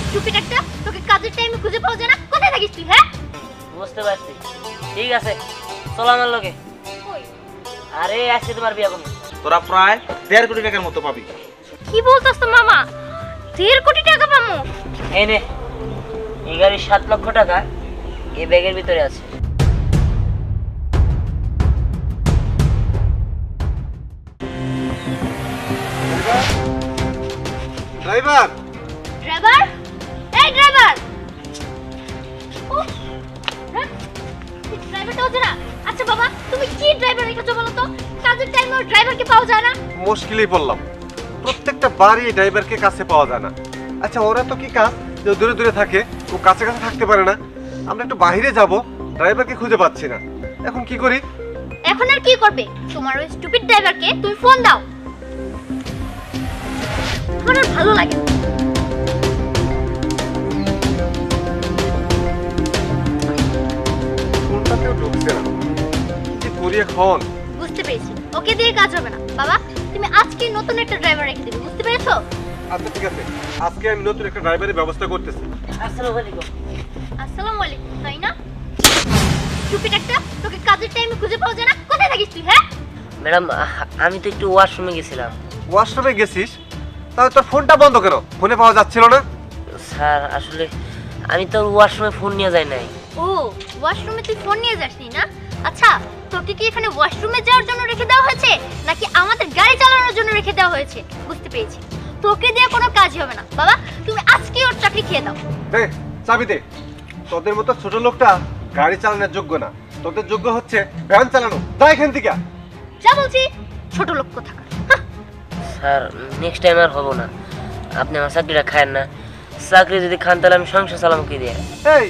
Stupid একটা, তোকে কাজের টাইমে খুঁজে পাওয়া যায় না, কোথায় থাকিস তুই? হ্যাঁ বুঝতে পারছি, ঠিক আছে চলো আমার লগে। কই? আরে আজকে তোমার বিয়া করবো। তোরা প্রায় 1.5 কোটি টাকার মতো পাবি। কি বলছস তো মামা? 1.5 কোটি টাকা পামু? এই নে, এই গাড়ির 7 লক্ষ টাকা এই ব্যাগের ভিতরে আছে। ড্রাইভার, ড্রাইভার, এই ড্রাইভার। ও হ্যাঁ, ড্রাইভারটা হচ্ছে না। আচ্ছা বাবা, তুমি কি ড্রাইভার রেখেছো বলো তো? কাজের টাইমে ড্রাইভারকে পাওয়া যায় না? মুশকিলই পড়লাম, প্রত্যেকটা বাড়ি ড্রাইভারকে কাছে পাওয়া যায় না। আচ্ছা ওরা তো কি কাজ যে দূরে দূরে থাকে, ও কাছে কাছে থাকতে পারে না। আমরা একটু বাইরে যাব, ড্রাইভারকে খুঁজে পাচ্ছি না, এখন কি করি? এখন আর কি করবে? তোমার ওই স্টুপিড ড্রাইভারকে তুমি ফোন দাও। আমার আর ভালো লাগে না। ফোনটাতেও ঢুকছে না, কি করি এখন? বুঝতে পেরেছি, ওকে দিয়ে কাজ হবে না বাবা। তুমি আজকে নতুন একটা ড্রাইভার রেখে দিবে, বুঝতে পেরেছো? আচ্ছা ঠিক আছে, আজকে আমি নতুন একটা ড্রাইভারের ব্যবস্থা করতেছি। আসসালামু আলাইকুম। আসসালামু আলাইকুম। তাই না? স্টুপিড একটা, তোকে কাজের টাইমে খুঁজে পাওয়া যায় না, কোথায় থাকিস তুই? হ্যাঁ ম্যাডাম, আমি তো একটু ওয়াশরুমে গেছিলাম। ওয়াশরুমে গেছিস? তাহলে তোর ফোনটা বন্ধ কেন? ফোনে পাওয়া যাচ্ছিল না? স্যার আসলে আমি তো ওয়াশরুমে ফোন নিয়ে যাই নাই। ও, ওয়াশরুমে তুই ফোন নিয়ে যাসনি না? আচ্ছা, তোকে কি এখানে ওয়াশরুমে যাওয়ার জন্য রেখে দেওয়া হয়েছে নাকি আমাদের গাড়ি চালানোর জন্য রেখে দেওয়া হয়েছে? বুঝতে পেরেছি, তোকে দিয়ে কোনো কাজই হবে না বাবা। তুমি আজকে ওর চাকরি খেয়ে দাও। দে চাবি দে। তোদের মতো ছোট লোকটা গাড়ি চালানোর যোগ্য না, তোদের যোগ্য হচ্ছে ভ্যান চালানো। যা এখান থেকে। যা বলছি, ছোট লোক কোথাকার। হাহ, স্যার নেক্সট টাইম আর হবো না। আপনি আমার চাকরিটা খায়েন না। চাকরি যদি খান তাহলে আমি সংসার চালাম কি দিয়ে? এই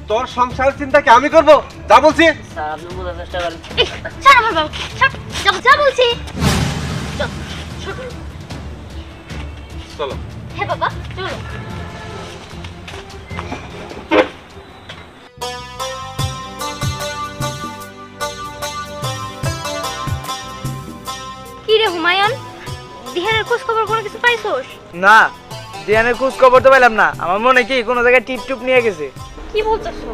তোর সংসারের চিন্তা কি আমি করব? যা বলছি। স্যার আপনি বোঝার চেষ্টা করেন। এই, ছাড় আমার বাবা, ছাড়। যা যা বলছি। চল, ছোট লোক। চলো। হ্যাঁ বাবা, চলো। কি রে হুমায়ুন, দিহানের খোঁজ খবর কোনো কিছু পাইছোস? না, দিয়ানের খোঁজ খবর তো পাইলাম না। আমার মনে কি কোনো জায়গায় টিপ টুপ নিয়ে গেছে। কি বলতেছো?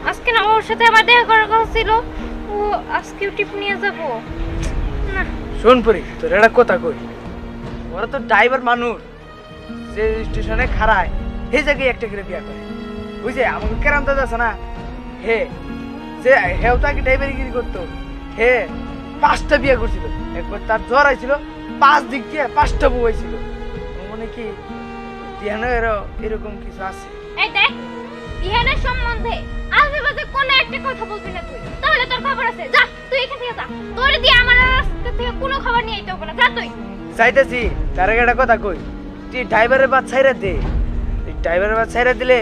আজকে না ওর সাথে আমার দেখা করার কথা ছিল, ও আজকেও টিপ নিয়ে যাব না। শোন পরি, তোর একটা কথা কই। ওরা তো ড্রাইভার মানুষ, যে স্টেশনে খাড়ায় সেই জায়গায় একটা করে বিয়া করে। বুঝছে আমাকে কেরাম দাদা আছে না, হে যে হেও তাকে ড্রাইভারিগিরি করতো। হে 5টা বিয়ে করছিল, একবার তার জ্বর আইছিল, 5 দিক দিয়ে 5টা বউ হয়েছিল। মনে কি দিয়ানের এরকম কিছু আছে? এই দেখ, দিহানের সম্বন্ধে আজেবাজে কোনো একটা কথা বলবি না তুই, তাহলে তোর খবর আছে। যা তুই এখান থেকে যা, তোর দিয়ে আমার কাছ থেকে কোনো খবর নিয়ে আইতে হবে না। যা তুই। চাইতেছি তার আগে একটা কথা কই, তুই ড্রাইভারের বাদ ছাইরা দে। তুই ড্রাইভারের বাদ ছাইরা দিলে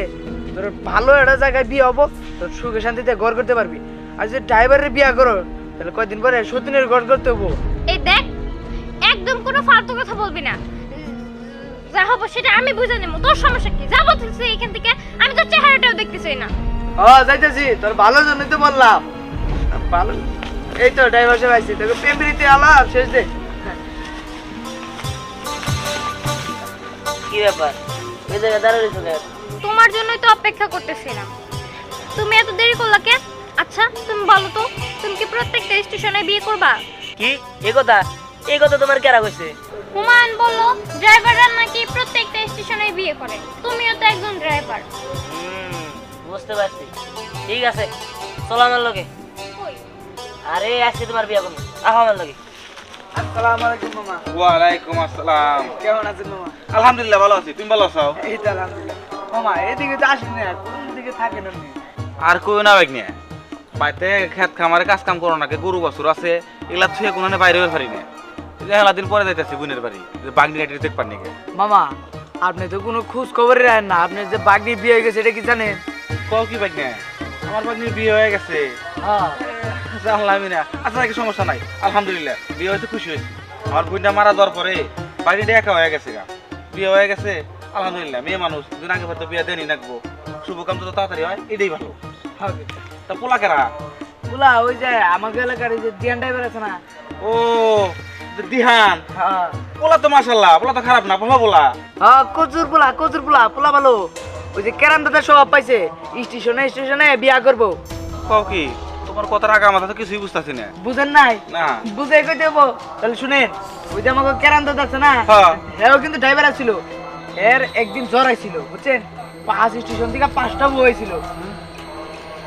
তোর ভালো একটা জায়গায় বিয়ে হবো, তোর সুখে শান্তিতে ঘর করতে পারবি। আর যদি ড্রাইভারের বিয়ে করো তাহলে কয়দিন পরে সতীনের ঘর করতে হবো। এই দেখ, একদম কোনো ফালতু কথা বলবি না। যা হবো সেটা আমি বুঝে নেবো, তোর সমস্যা কি? যা বলতেছিস এখান থেকে, আমি তোর চেহারাটাও দেখতে চাই না। ও যাইতেছি, তোর ভালোর জন্যই তো বললাম। ভালো, এই তো ড্রাইভার সাহেব আইছি, তোকে প্রেমপ্রীতি আলাপ শেষ দে। কি ব্যাপার, ওই জায়গায় দাঁড়িয়ে রয়েছো কেন? তোমার জন্যই তো অপেক্ষা করতেছিলাম। তুমি এত দেরি করলা কেন? আচ্ছা তুমি বলো তো, তুমি কি প্রত্যেকটা স্টেশনে বিয়ে করবা? কি এই কথা তোমার কেরা কইছে? হুমায়ুন বললো ড্রাইভাররা নাকি প্রত্যেকটা স্টেশনে বিয়ে করে, তুমিও তো একজন ড্রাইভার। বুঝতে পারছি, ঠিক আছে চলো আমার লগে। কই? আরে আজকে তোমার বিয়া করবো, আহ আমার লগে। আসসালামু আলাইকুম মামা। ওয়ালাইকুম আসসালাম। কেমন আছেন মামা? আলহামদুলিল্লাহ ভালো আছি, তুমি ভালো আছো? এই তো আলহামদুলিল্লাহ। মামা এদিকে তো আসেন না, কোন দিকে থাকেন আপনি? আর কই না বাইক নিয়ে বাইতে খেত খামারে কাজ কাম করো নাকি, গরু বাছুর আছে, এগুলা ছুঁয়ে কোনানে বাইরে হয়ে পারি না। হেলা দিন পরে যাইতেছি বোনের বাড়ি, বাগনি গাড়ি দেখ পার নাকি। মামা আপনি তো কোনো খোঁজ খবরই রাখেন না, আপনি যে বাগনি বিয়ে হয়ে গেছে এটা কি জানেন? কও কি বাইক নিয়ে? আমার বাগনির বিয়ে হয়ে গেছে। হ্যাঁ জানলামই না। আচ্ছা নাকি সমস্যা নাই, আলহামদুলিল্লাহ বিয়ে হয়েছে, খুশি হয়েছি। আমার বোনটা মারা যাওয়ার পরে বাড়িটা একা হয়ে গেছে গা, বিয়ে হয়ে গেছে আলহামদুলিল্লাহ। মেয়ে মানুষ দিন আগে হয়তো বিয়ে দেনি রাখবো, শুভ কাম যত তাড়াতাড়ি হয় এটাই ভালো। হবে। তা পোলা কেরা? বলা ওই যে আমাকে এলাকার এই যে দিয়ান ড্রাইভার আছে না। ও দিহান, হ্যাঁ পোলা তো মাশাআল্লাহ, পোলা তো খারাপ না, ভালো পোলা। হ্যাঁ কচুর পোলা, কচুর পোলা, পোলা ভালো। ওই যে কেরাম দাদা স্বভাব পাইছে, স্টেশনে স্টেশনে বিয়া করবো। কও কি তোমার কথার আগা মাথা তো কিছুই বুঝতাছি না। বুঝেন নাই? না। বুঝে কই দেবো? তাহলে শুনেন, ওই যে আমাকে কেরাম দাদা আছে না, হ্যাঁ। হ্যাঁ কিন্তু ড্রাইভার ছিল। এর একদিন জ্বর আইছিল বুঝছেন, 5 স্টেশন থেকে 5টা বউ হয়েছিল।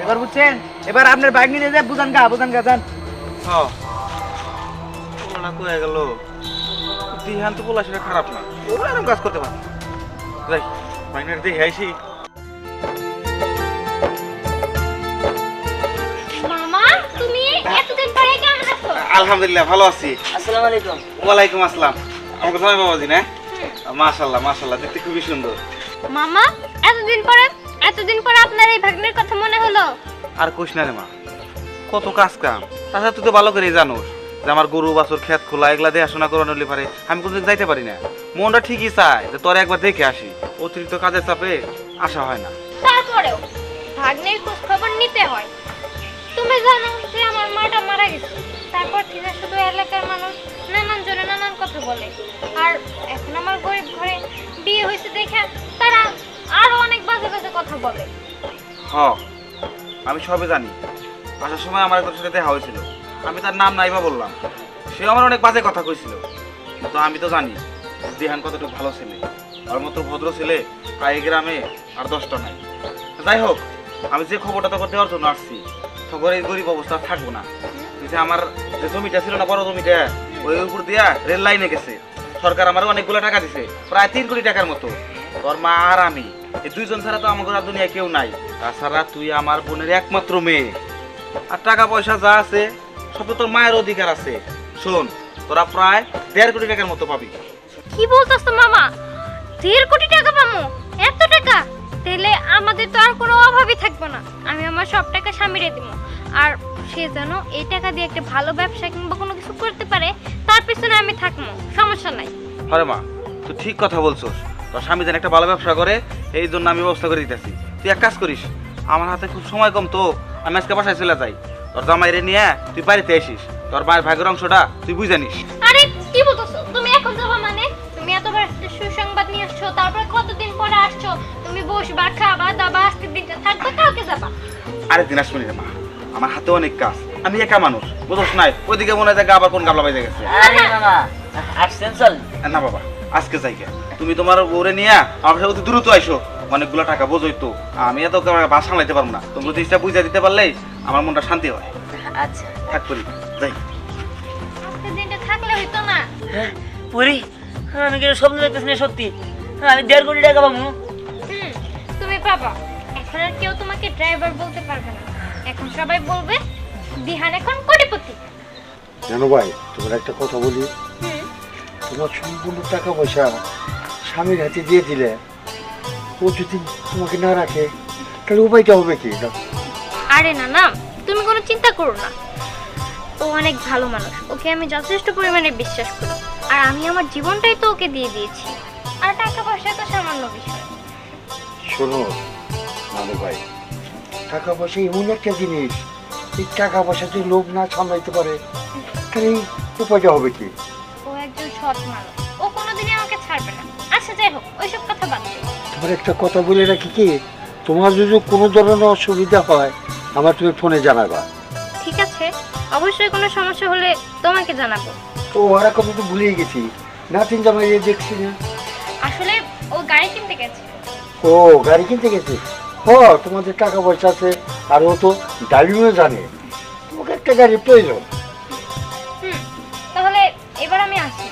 এবার বুঝছেন, এবার আপনার বাইক নিয়ে যায় বুঝান গা যান। হ্যাঁ পোলাটা কয়ে গেল, দিহান তো পোলা সেটা খারাপ না, ও এরকম কাজ করতে পারে। যাই মাইনের দেখে আইসি। মামা তুমি এতদিন পরে কেমন আছো? আলহামদুলিল্লাহ ভালো আছি। আসসালামু আলাইকুম। ওয়ালাইকুম আসসালাম। আমাকে জামাই বাবাজি না? মাশাআল্লাহ মাশাআল্লাহ, দেখতে খুবই সুন্দর। মামা এতদিন পরে আপনার এই ভাগ্নের কথা মনে হলো? আর কইস না রে মা, কত কাজ কাম। তাছাড়া তুই তো ভালো করেই জানোস যে আমার গরু বাছুর ক্ষেত খোলা এগুলা দেখাশোনা করানো হলে পারে আমি কোনোদিন যাইতে পারি না। মনটা ঠিকই চায় যে তোর একবার দেখে আসি, অতিরিক্ত কাজের চাপে আসা হয় না। তারপরেও ভাগ্নের খোঁজ খবর নিতে হয়। তুমি জানো যে আমার মাটা মারা গেছে, তারপর থেকে শুধু এলাকার মানুষ নানান জনে নানান কথা বলে। আর এখন আমার গরিব ঘরে বিয়ে হয়েছে দেখে তারা আরো অনেক বাজে বাজে কথা বলে। হ আমি সবে জানি। আসার সময় আমার একজনের সাথে দেখা হয়েছিল, আমি তার নাম নাইবা বললাম, সে আমার অনেক বাজে কথা কইছিল। কিন্তু আমি তো জানি দিহান কতটুকু ভালো ছেলে, আর মতো ভদ্র ছেলে প্রায় এই গ্রামে আর 10টা নাই। যাই হোক, আমি যে খবরটা তোকে দেওয়ার জন্য আসছি, তখন এই গরিব অবস্থা আর থাকবো না। এই যে আমার যে জমিটা ছিল না, বড় জমিটা, ওই উপর দিয়া রেল লাইনে গেছে। সরকার আমার অনেকগুলো টাকা দিছে, প্রায় 3 কোটি টাকার মতো। তোর মা আর আমি এই দুইজন ছাড়া তো আমার দুনিয়া কেউ নাই। তাছাড়া তুই আমার বোনের একমাত্র মেয়ে, আর টাকা পয়সা যা আছে সব তো তোর মায়ের অধিকার আছে। শোন, তোরা প্রায় 1.5 কোটি টাকার মতো পাবি। কি বলতাছ মামা? 1.5 কোটি টাকা পামু? এত টাকা? তাহলে আমাদের তো আর কোনো অভাবই থাকবে না। আমি আমার সব টাকা স্বামীরে দিব। আর সে যেন এই টাকা দিয়ে একটা ভালো ব্যবসা কিংবা কোনো কিছু করতে পারে, তার পিছনে আমি থাকবো, সমস্যা নাই। আরে মা, তুই ঠিক কথা বলছস। তোর স্বামী যেন একটা ভালো ব্যবসা করে, এই জন্য আমি ব্যবস্থা করে দিতেছি। তুই এক কাজ করিস, আমার হাতে খুব সময় কম তো, আমি আজকে বাসায় চলে যাই। তোর জামাইরে নিয়ে তুই বাড়িতে আসিস, তোর মায়ের ভাগের অংশটা তুই বুঝে নিস। আরে কি বলতেছো? তুমি এখন যাবা মানে? তুমি এতবার একটা সুসংবাদ নিয়ে আসছো, তারপরে কতদিন পরে আসছো, তুমি বসবা, খাবা দাবা, আজকের দিনটা থাকবে, কালকে যাবা। আরে দিন আসবি রে মা, আমার হাতে অনেক কাজ, আমি একা মানুষ, বুঝছ নাই? ওইদিকে মনে হয় আবার কোন গাবলা বাইজে গেছে। আরে মামা আসছেন চল। না বাবা, আজকে যাই গে। তুমি তোমার বউরে নিয়ে আমার সাথে অতি দ্রুত আইসো। অনেকগুলো টাকা বোঝই তো, আমি এত বাসা সামলাইতে পারবো না। তোমরা জিনিসটা বুঝা দিতে পারলেই আমার মনটা শান্তি হয়। আচ্ছা থাক করি যাই। আজকের দিনটা থাকলে হইতো না? পুরি, আমি কি স্বপ্ন দেখতেছি না? সত্যি আমি 1.5 কোটি টাকা পাবো? তুমি পাবা। এখন আর কেউ তোমাকে ড্রাইভার বলতে পারবে না, এখন সবাই বলবে দিহান এখন কোটিপতি। জানো ভাই, তোমার একটা কথা বলি, তোমার সম্পূর্ণ টাকা পয়সা স্বামীর হাতে দিয়ে দিলে, ও যদি তোমাকে না রাখে তাহলে উপায়টা হবে কি? আরে না না, তুমি কোনো চিন্তা করো না। ও অনেক ভালো মানুষ, ওকে আমি যথেষ্ট পরিমাণে বিশ্বাস করি। আর আমি আমার জীবনটাই তো ওকে দিয়ে দিয়েছি। আর টাকা পয়সা তো সামান্য বিষয়। শোনো নানু ভাই, টাকা পয়সা এমন একটা জিনিস, এই টাকা পয়সা যদি লোক না সামলাইতে পারে তাহলে এই উপায়টা হবে কি? ও একজন সৎ মানুষ, ও কোনোদিনই আমাকে ছাড়বে না। আচ্ছা যাই হোক, ওইসব কথা বাদ দিও। তোমার একটা কথা বলে রাখি কি, তোমার যদি কোনো ধরনের অসুবিধা হয় আমার তুমি ফোনে জানাবা। ঠিক আছে, অবশ্যই কোনো সমস্যা হলে তোমাকে জানাবো। ও ওরা কথা তো ভুলেই গেছি, নাতিন জামাই দেখছি না। আসলে ও গাড়ি কিনতে গেছে। ও গাড়ি কিনতে গেছে? ও তোমাদের টাকা পয়সা আছে, আর ও তো ড্রাইভিংও জানে, তোমাকে একটা গাড়ির প্রয়োজন। তাহলে এবার আমি আসি।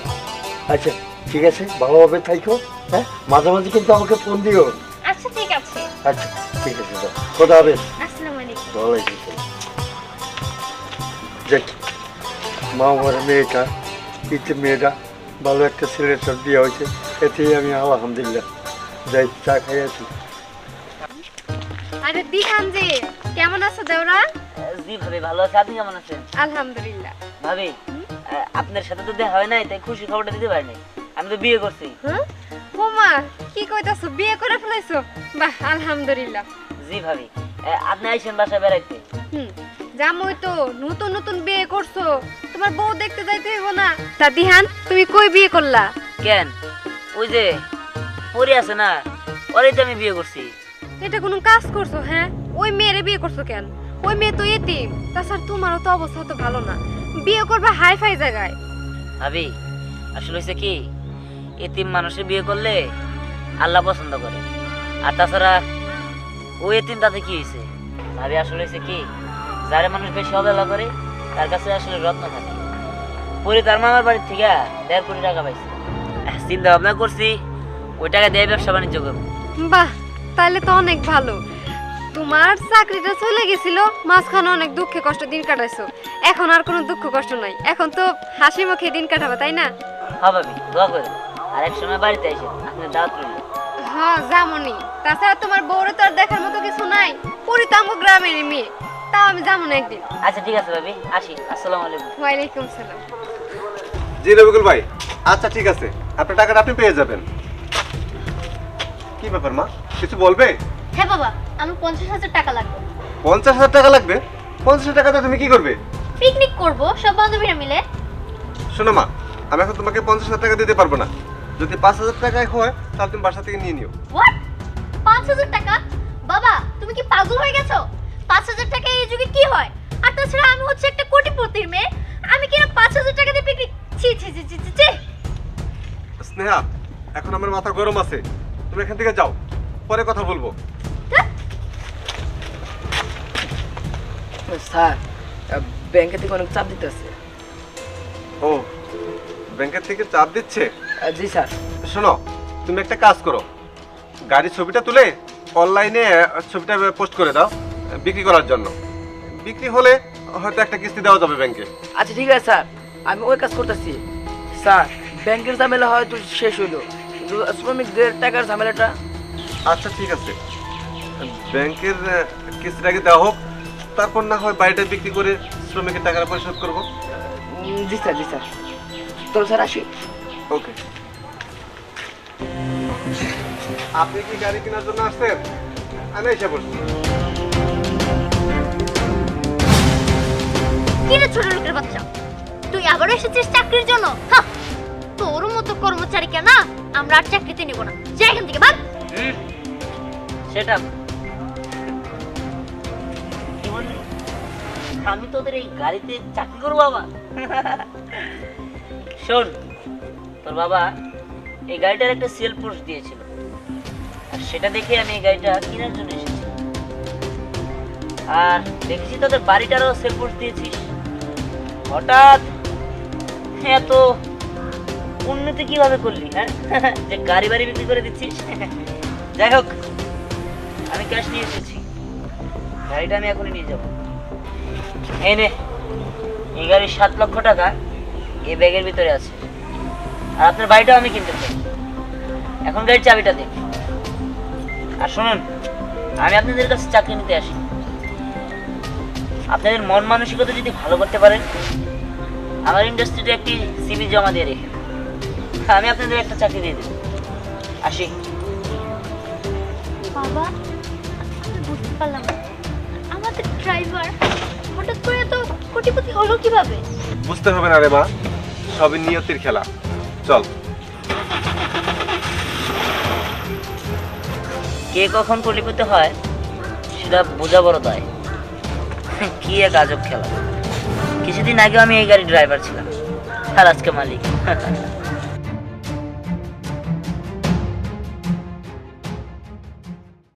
আচ্ছা ঠিক আছে, ভালোভাবে থাইকো। হ্যাঁ, মাঝে মাঝে কিন্তু আমাকে ফোন দিও। আচ্ছা ঠিক আছে। আচ্ছা ঠিক আছে, দাও, খোদা হাফেজ। আসসালামু আলাইকুম। ওয়ালাইকুম আসসালাম। যাক, মা আমার মেয়েটা, মেয়েটা ভালো একটা ছেলের সাথে বিয়ে হয়েছে, এতেই আমি আলহামদুলিল্লাহ। যাই, চা খাই আছি। আরে দিহান জি, কেমন আছো দেওরা? জি ভাবি, ভালো আছে। আপনি কেমন আছেন? আলহামদুলিল্লাহ। ভাবি, আপনার সাথে তো দেখা হয় নাই, তাই খুশি খবরটা দিতে পারি নাই। আমি তো বিয়ে করছি। ওমা, কি কইতাছো? বিয়ে করে ফেলাইছো? বাহ, আলহামদুলিল্লাহ। জি ভাবি, আপনি আইসেন বাসায় বেড়াইতে। জামই তো নতুন নতুন বিয়ে করছো, তোমার বউ দেখতে যাইতে হইব না? তা দিহান, তুমি কই বিয়ে করলা? কেন? ওই যে পরি আছে না, ওরই তো আমি বিয়ে করছি। এটা কোনো কাজ করছো? হ্যাঁ, ওই মেয়েরে বিয়ে করছো কেন? ওই মেয়ে তো এতিম, তাছাড়া তোমারও তো অবস্থা তো ভালো না, বিয়ে করবে হাই ফাই জায়গায়। ভাবি আসলে হয়েছে কি, এতিম মানুষের বিয়ে করলে আল্লাহ পছন্দ করে, আর তাছাড়া ওই এতিম তাতে কি হয়েছে। ভাবি আসলে হয়েছে কি, যারা মানুষ বেশি অবহেলা করে তার কাছে আসলে রত্ন থাকে। পরে তার মামার বাড়ির থেকে 1.5 কোটি টাকা পাইছে। চিন্তা ভাবনা করছি ওই টাকা দিয়ে ব্যবসা বাণিজ্য করবো। বাহ, তাহলে তো অনেক ভালো। তোমার চাকরিটা চলে গেছিল, মাঝখানে অনেক দুঃখে কষ্ট দিন কাটাইছো, এখন আর কোনো দুঃখ কষ্ট নাই, এখন তো হাসি মুখে দিন কাটাবে, তাই না? হ্যাঁ ভাবি, দোয়া করে আর এক সময় বাড়িতে আসেন, আপনার দাওয়াত রইল। হ্যাঁ যামনি, তাছাড়া তোমার বউরে তো আর দেখার মতো কিছু নাই, পুরি তো আমগো গ্রামের মেয়ে, তাও আমি যাবো না একদিন। আচ্ছা ঠিক আছে ভাবি, আসি। আসসালামু আলাইকুম। ওয়ালাইকুম সালাম। জি রবিকুল ভাই, আচ্ছা ঠিক আছে, আপনার টাকাটা আপনি পেয়ে যাবেন। কি ব্যাপার মা, কিছু বলবে? হ্যাঁ বাবা, আমার 50,000 টাকা লাগবে। 50,000 টাকা লাগবে? 50,000 টাকাতে তুমি কি করবে? পিকনিক করব সব বান্ধবীরা মিলে। শোনো মা, আমি এখন তোমাকে 50,000 টাকা দিতে পারবো না। যদি 5,000 টাকায় হয় তাহলে তুমি বাসা থেকে নিয়ে নিও। হোয়াট? 5,000 টাকা? বাবা তুমি কি পাগল হয়ে গেছো? 5,000 টাকা এই যুগে কি হয়? আর তাছাড়া আমি হচ্ছে একটা কোটিপতির মেয়ে, আমি কিনা 5,000 টাকা দিয়ে পিকনিক? ছি ছি ছি ছি ছি। স্নেহা, এখন আমার মাথা গরম আছে, তুমি এখান থেকে যাও, পরে কথা বলবো। স্যার, ব্যাংকে থেকে অনেক চাপ দিতেছে। ও, ব্যাংকের থেকে চাপ দিচ্ছে? জি স্যার। শোনো, তুমি একটা কাজ করো, গাড়ির ছবিটা তুলে অনলাইনে ছবিটা পোস্ট করে দাও বিক্রি করার জন্য। বিক্রি হলে হয়তো একটা কিস্তি দেওয়া যাবে ব্যাংকে। আচ্ছা ঠিক আছে স্যার, আমি ওই কাজ করতেছি। স্যার, ব্যাংকের ঝামেলা হয়তো শেষ হইলো, কিন্তু শ্রমিকদের টাকার ঝামেলাটা। আচ্ছা ঠিক আছে, ব্যাংকের কিস্তিটাকে দেওয়া হোক, তারপর না হয় বাড়িটা বিক্রি করে শ্রমিকের টাকাটা পরিশোধ করবো। জি স্যার, জি স্যার। তো স্যার আসি। ওকে। আপনি কি গাড়ি কেনার জন্য আসছেন? আমি এসে বসছি। কি রে ছোট লোকের বাচ্চা, তুই আবারও এসেছিস চাকরির জন্য? হ্যাঁ, তোর মতো কর্মচারীকে না আমরা আর চাকরিতে নিব না, যা এখান থেকে ভাগ। সেটা কি বললি? আমি তোদের এই গাড়িতে চাকরি করবো বাবা? শোন, তোর বাবা এই গাড়িটার একটা সেল পোস্ট দিয়েছিল, আর সেটা দেখে আমি এই গাড়িটা কেনার জন্য এসেছি। আর দেখেছি তোদের বাড়িটারও সেল পোস্ট দিয়েছিস, হঠাৎ এত উন্নতি কিভাবে করলি? হ্যাঁ, যে গাড়ি বাড়ি বিক্রি করে দিচ্ছিস। যাই হোক, আমি ক্যাশ নিয়ে এসেছি, গাড়িটা আমি এখনই নিয়ে যাবো। এই নে, এই গাড়ির 7 লক্ষ টাকা এই ব্যাগের ভিতরে আছে, আর আপনার বাড়িটাও আমি কিনতে চাই। এখন গাড়ির চাবিটা দিন। আর শুনুন, আমি আপনাদের কাছে চাকরি নিতে আসি, আপনাদের মন মানসিকতা যদি ভালো করতে পারেন, আমার ইন্ডাস্ট্রিতে একটি সিভি জমা দিয়ে রেখে আমি আপনাদের একটা চাকরি দিয়ে দেব। আসি। বাবা, আমি বুঝতে পারলাম না, আমাদের ড্রাইভার হঠাৎ করে তো কোটিপতি হলো কিভাবে? বুঝতে হবে না রে মা, সবই নিয়তির খেলা। চল। কে কখন কোটিপতি হয় সেটা বোঝা বড় দায়। কি এক আজব খেলা। কিছুদিন আগে আমি এই গাড়ির ড্রাইভার ছিলাম, আর আজকে মালিক।